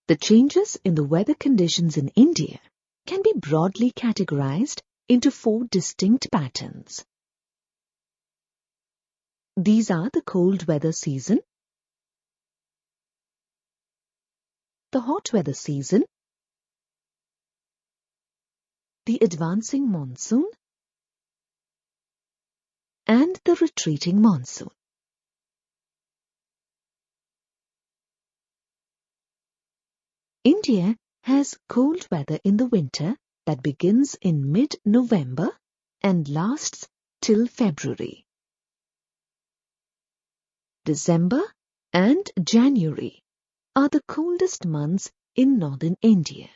The changes in the weather conditions in India can be broadly categorized into 4 distinct patterns. These are the cold weather season, the hot weather season, the advancing monsoon, and the retreating monsoon. India has cold weather in the winter that begins in mid-November and lasts till February. December and January are the coldest months in northern India.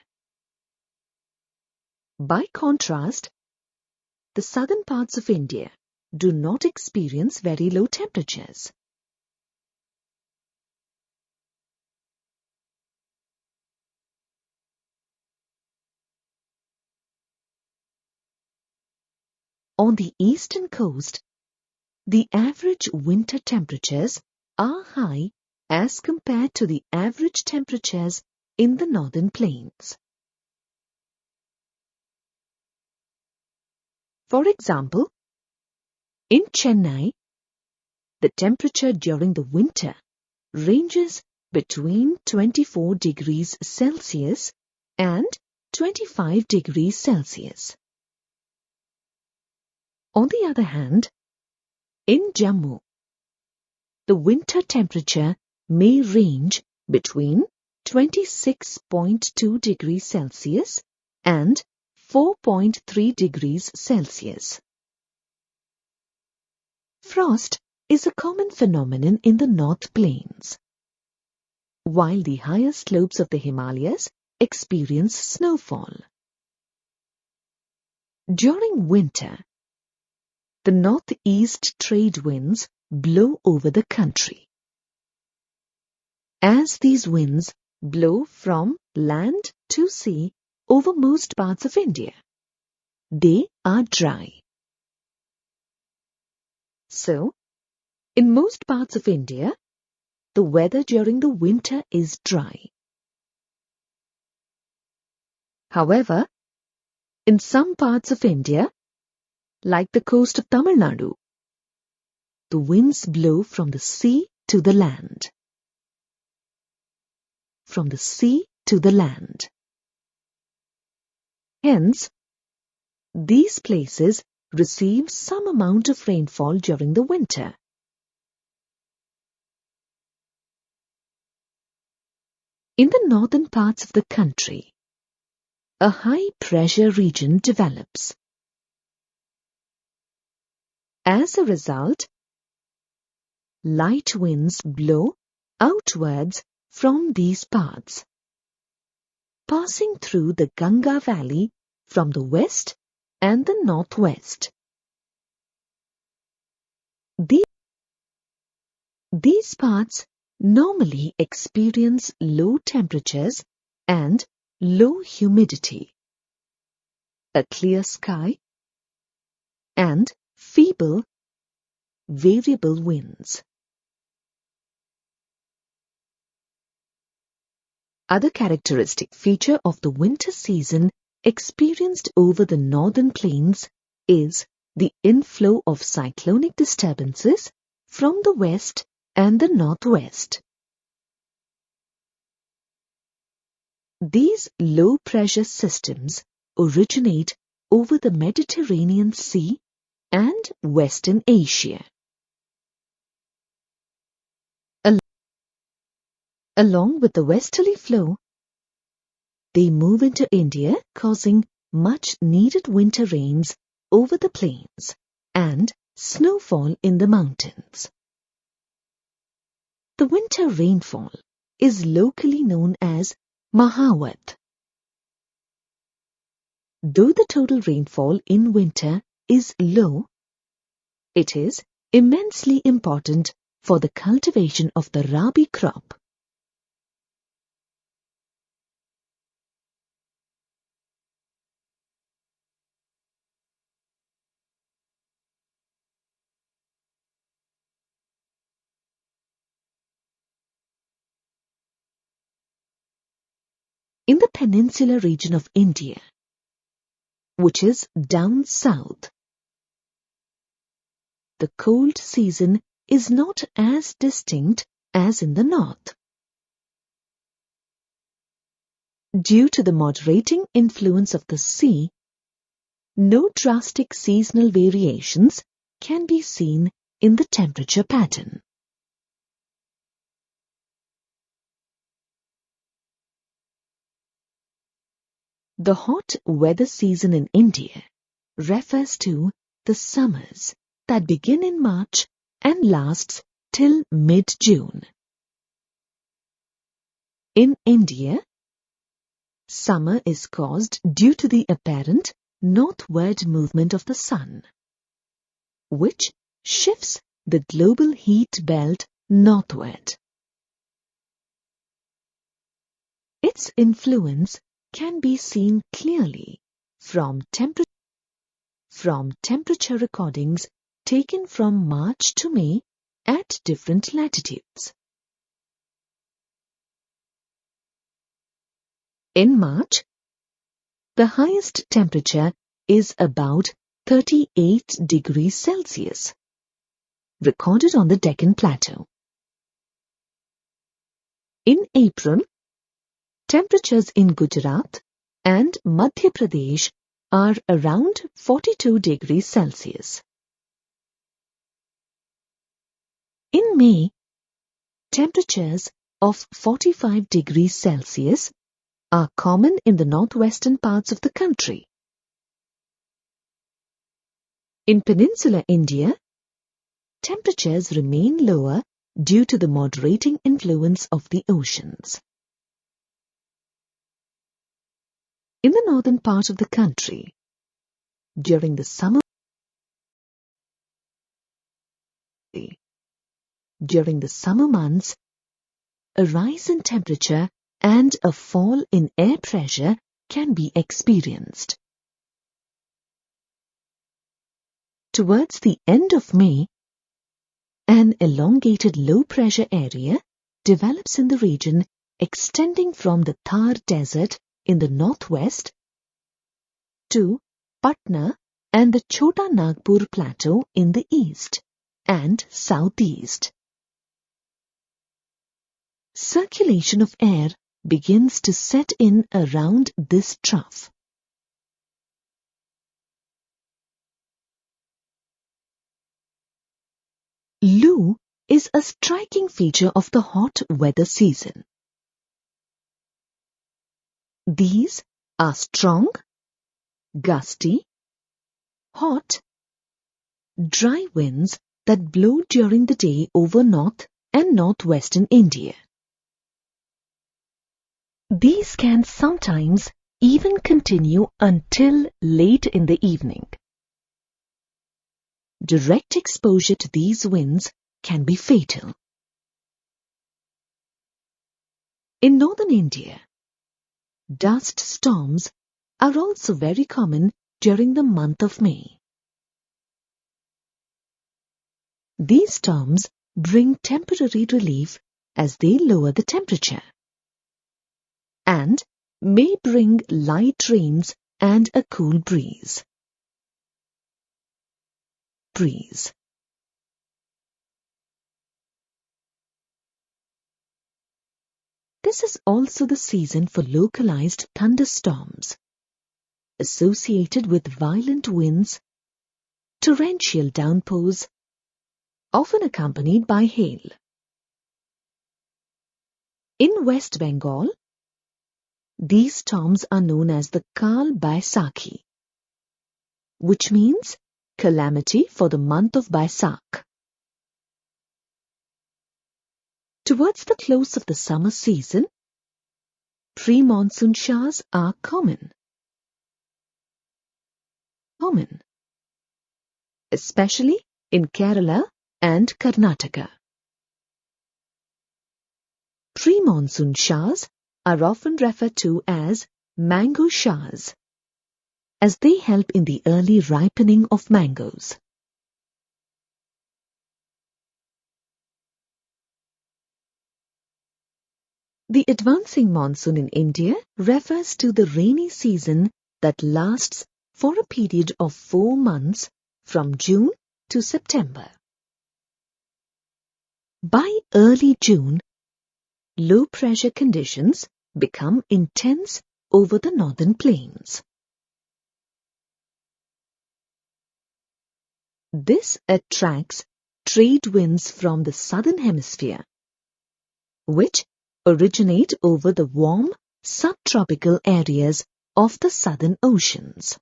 By contrast, the southern parts of India do not experience very low temperatures. On the eastern coast, the average winter temperatures are high as compared to the average temperatures in the northern plains. For example, in Chennai, the temperature during the winter ranges between 24 degrees Celsius and 25 degrees Celsius. On the other hand, in Jammu, the winter temperature may range between 26.2 degrees Celsius and 4.3 degrees Celsius. Frost is a common phenomenon in the North Plains, while the higher slopes of the Himalayas experience snowfall. During winter, the northeast trade winds blow over the country. As these winds blow from land to sea over most parts of India, they are dry. So, in most parts of India, the weather during the winter is dry. However, in some parts of India, like the coast of Tamil Nadu, the winds blow from the sea to the land. From the sea to the land. Hence, these places receive some amount of rainfall during the winter. In the northern parts of the country, a high-pressure region develops. As a result, light winds blow outwards from these parts, passing through the Ganga Valley from the west and the northwest. These parts normally experience low temperatures and low humidity, a clear sky, and feeble, variable winds. Other characteristic feature of the winter season experienced over the northern plains is the inflow of cyclonic disturbances from the west and the northwest. These low-pressure systems originate over the Mediterranean Sea and Western Asia. Along with the westerly flow, they move into India, causing much-needed winter rains over the plains and snowfall in the mountains. The winter rainfall is locally known as Mahavat. Though the total rainfall in winter is low, it is immensely important for the cultivation of the Rabi crop. In the peninsular region of India, which is down south, the cold season is not as distinct as in the north. Due to the moderating influence of the sea, no drastic seasonal variations can be seen in the temperature pattern. The hot weather season in India refers to the summers that begin in March and lasts till mid-June. In India, summer is caused due to the apparent northward movement of the sun, which shifts the global heat belt northward. Its influence can be seen clearly from temperature recordings taken from March to May at different latitudes. In March, the highest temperature is about 38 degrees Celsius, recorded on the Deccan Plateau. In April, temperatures in Gujarat and Madhya Pradesh are around 42 degrees Celsius. In May, temperatures of 45 degrees Celsius are common in the northwestern parts of the country. In peninsular India, temperatures remain lower due to the moderating influence of the oceans. In the northern part of the country, during the summer months, a rise in temperature and a fall in air pressure can be experienced. Towards the end of May, an elongated low-pressure area develops in the region extending from the Thar Desert in the northwest to Patna and the Chota Nagpur Plateau in the east and southeast. Circulation of air begins to set in around this trough. Loo is a striking feature of the hot weather season. These are strong, gusty, hot, dry winds that blow during the day over north and northwestern India. These can sometimes even continue until late in the evening. Direct exposure to these winds can be fatal. In northern India, dust storms are also very common during the month of May. These storms bring temporary relief as they lower the temperature and may bring light rains and a cool breeze. This is also the season for localized thunderstorms, associated with violent winds, torrential downpours, often accompanied by hail. In West Bengal, these storms are known as the Kal Baisakhi, which means calamity for the month of Baisakh. Towards the close of the summer season, pre-monsoon showers are common, especially in Kerala and Karnataka. Pre-monsoon showers are often referred to as mango showers, as they help in the early ripening of mangoes. The advancing monsoon in India refers to the rainy season that lasts for a period of 4 months from June to September. By early June, low-pressure conditions become intense over the northern plains. This attracts trade winds from the southern hemisphere, which originate over the warm subtropical areas of the southern oceans.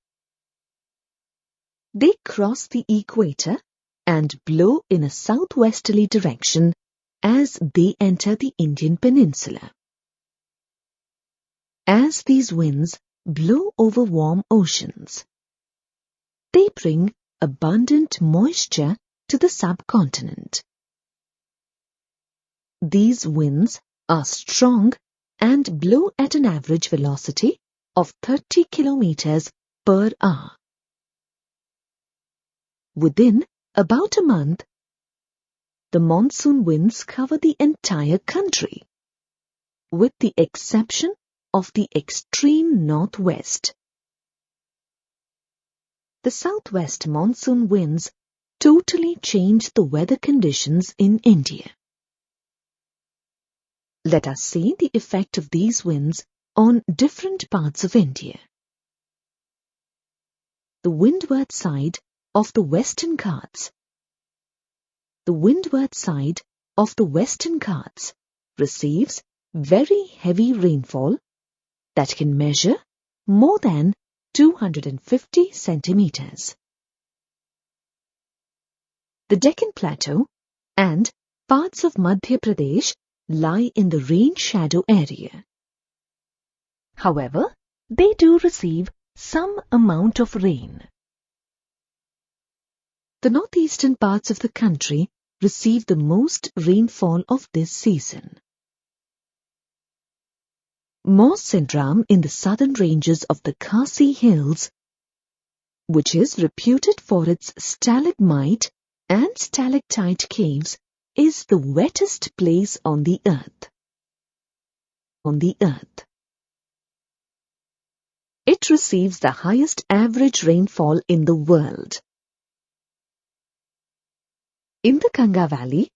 They cross the equator and blow in a southwesterly direction as they enter the Indian peninsula. As these winds blow over warm oceans, they bring abundant moisture to the subcontinent. These winds are strong and blow at an average velocity of 30 kilometers per hour. Within about a month, the monsoon winds cover the entire country, with the exception of the extreme northwest. The southwest monsoon winds totally change the weather conditions in India. Let us see the effect of these winds on different parts of India. The windward side of the Western Ghats. The windward side of the Western Ghats receives very heavy rainfall that can measure more than 250 centimeters. The Deccan Plateau and parts of Madhya Pradesh lie in the rain shadow area. However, they do receive some amount of rain. The northeastern parts of the country receive the most rainfall of this season. Monsoon in the southern ranges of the Khasi Hills, which is reputed for its stalagmite and stalactite caves, is the wettest place on the earth. It receives the highest average rainfall in the world. In the Ganga Valley,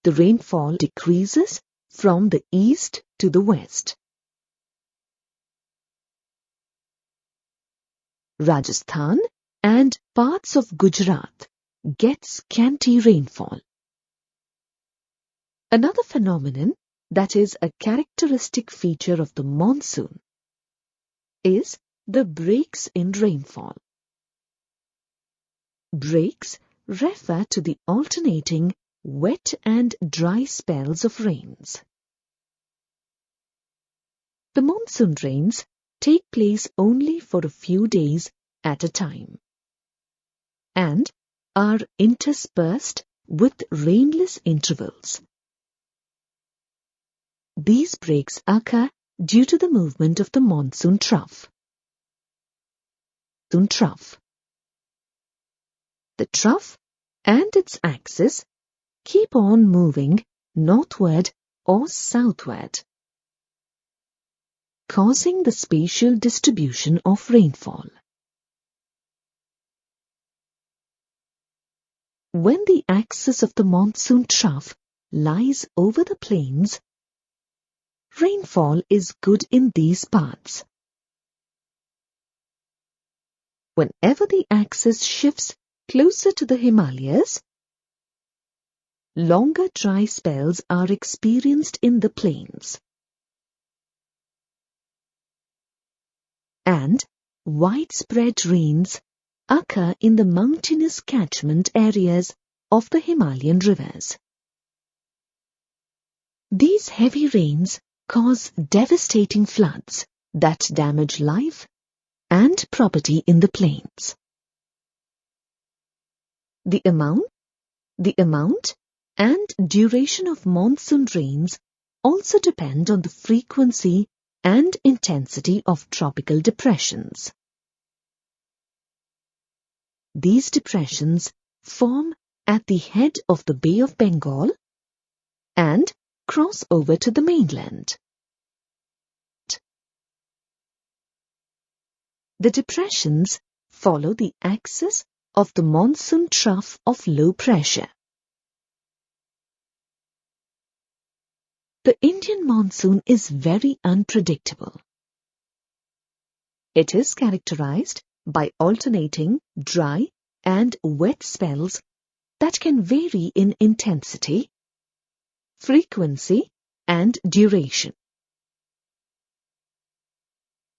the rainfall decreases from the east to the west. Rajasthan and parts of Gujarat get scanty rainfall. Another phenomenon that is a characteristic feature of the monsoon is the breaks in rainfall. Breaks refer to the alternating wet and dry spells of rains. The monsoon rains take place only for a few days at a time and are interspersed with rainless intervals. These breaks occur due to the movement of the monsoon trough. The trough and its axis keep on moving northward or southward, causing the spatial distribution of rainfall. When the axis of the monsoon trough lies over the plains, rainfall is good in these parts. Whenever the axis shifts closer to the Himalayas, longer dry spells are experienced in the plains, and widespread rains occur in the mountainous catchment areas of the Himalayan rivers. These heavy rains cause devastating floods that damage life and property in the plains. The amount and duration of monsoon rains also depend on the frequency and intensity of tropical depressions. These depressions form at the head of the Bay of Bengal and cross over to the mainland. The depressions follow the axis of the monsoon trough of low pressure. The Indian monsoon is very unpredictable. It is characterized by alternating dry and wet spells that can vary in intensity, frequency, and duration.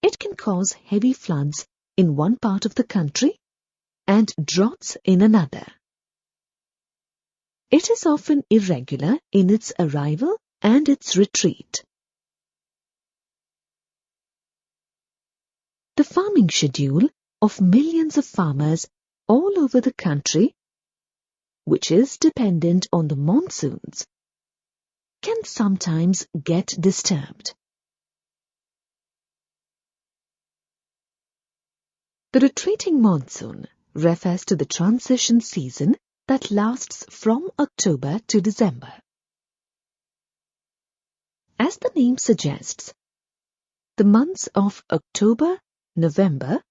It can cause heavy floods in one part of the country and droughts in another. It is often irregular in its arrival and its retreat. The farming schedule of millions of farmers all over the country, which is dependent on the monsoons, can sometimes get disturbed. The retreating monsoon refers to the transition season that lasts from October to December. As the name suggests, the months of October, November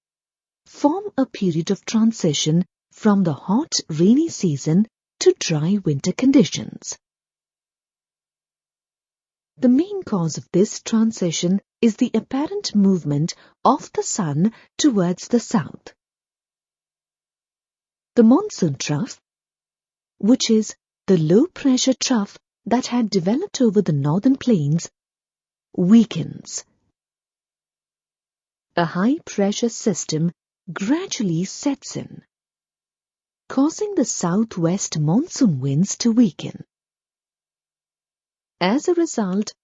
form a period of transition from the hot, rainy season to dry winter conditions. The main cause of this transition is the apparent movement of the sun towards the south. The monsoon trough, which is the low-pressure trough that had developed over the northern plains, weakens. A high-pressure system gradually sets in, causing the southwest monsoon winds to weaken. As a result,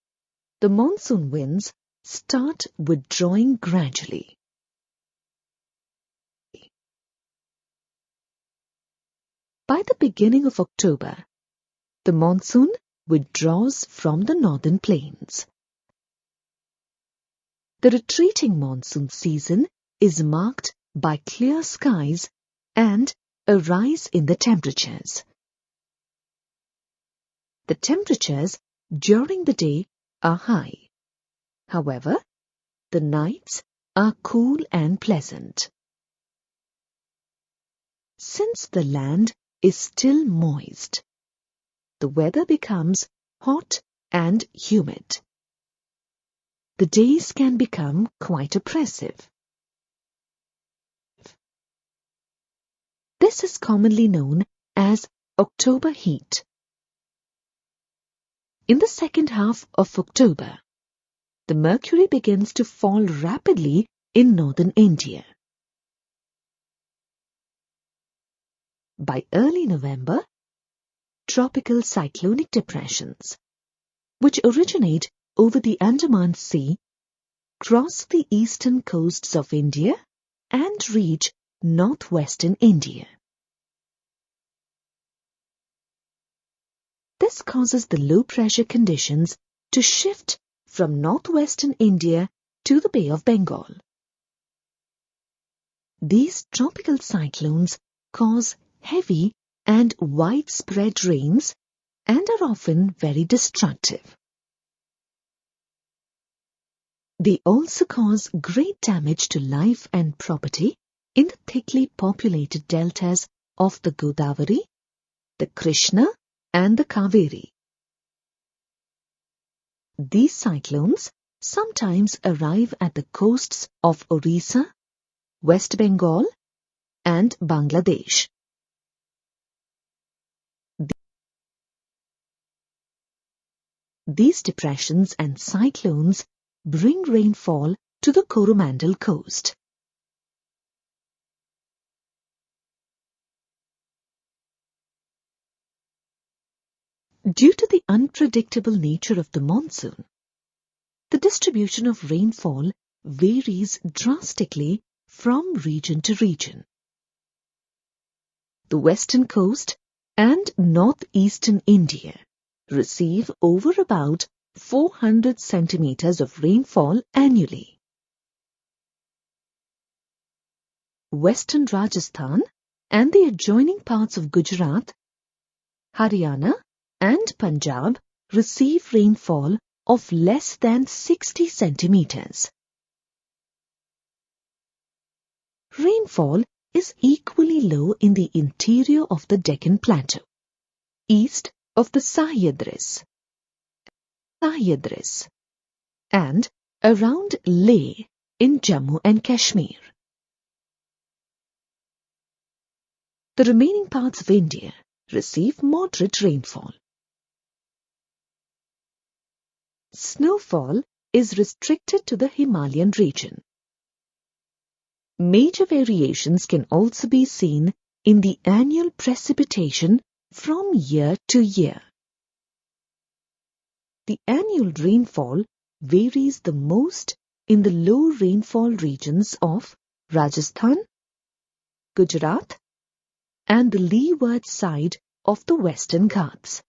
the monsoon winds start withdrawing gradually. By the beginning of October, the monsoon withdraws from the northern plains. The retreating monsoon season is marked by clear skies and a rise in the temperatures. The temperatures during the day are high. However, the nights are cool and pleasant. Since the land is still moist, the weather becomes hot and humid. The days can become quite oppressive. This is commonly known as October heat. In the second half of October, the mercury begins to fall rapidly in northern India. By early November, tropical cyclonic depressions, which originate over the Andaman Sea, cross the eastern coasts of India and reach northwestern India. This causes the low-pressure conditions to shift from northwestern India to the Bay of Bengal. These tropical cyclones cause heavy and widespread rains and are often very destructive. They also cause great damage to life and property in the thickly populated deltas of the Godavari, the Krishna, and the Kaveri. These cyclones sometimes arrive at the coasts of Orissa, West Bengal, and Bangladesh. These depressions and cyclones bring rainfall to the Coromandel coast. Due to the unpredictable nature of the monsoon, the distribution of rainfall varies drastically from region to region. The western coast and northeastern India receive over about 400 centimeters of rainfall annually. Western Rajasthan and the adjoining parts of Gujarat, Haryana, and Punjab receive rainfall of less than 60 centimeters. Rainfall is equally low in the interior of the Deccan Plateau, east of the Sahyadris, and around Leh in Jammu and Kashmir. The remaining parts of India receive moderate rainfall. Snowfall is restricted to the Himalayan region. Major variations can also be seen in the annual precipitation from year to year. The annual rainfall varies the most in the low rainfall regions of Rajasthan, Gujarat, and the leeward side of the Western Ghats.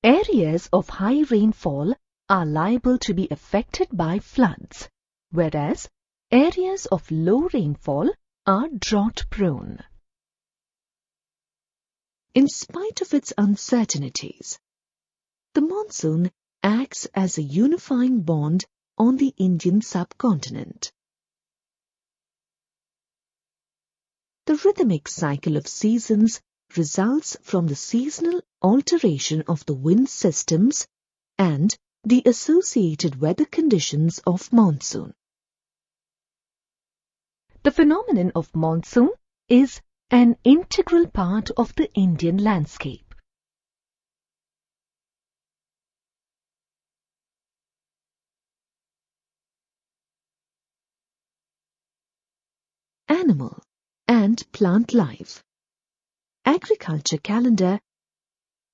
Areas of high rainfall are liable to be affected by floods, whereas areas of low rainfall are drought-prone. In spite of its uncertainties, the monsoon acts as a unifying bond on the Indian subcontinent. The rhythmic cycle of seasons results from the seasonal alteration of the wind systems and the associated weather conditions of monsoon. The phenomenon of monsoon is an integral part of the Indian landscape. Animal and plant life, agriculture calendar,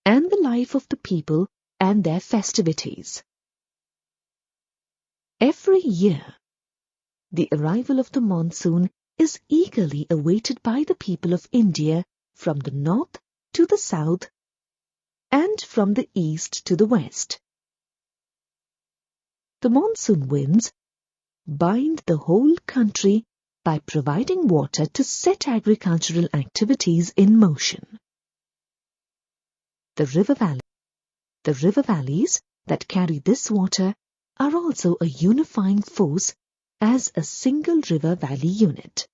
and the life of the people and their festivities. Every year, the arrival of the monsoon is eagerly awaited by the people of India from the north to the south and from the east to the west. The monsoon winds bind the whole country by providing water to set agricultural activities in motion. The river valleys that carry this water are also a unifying force as a single river valley unit.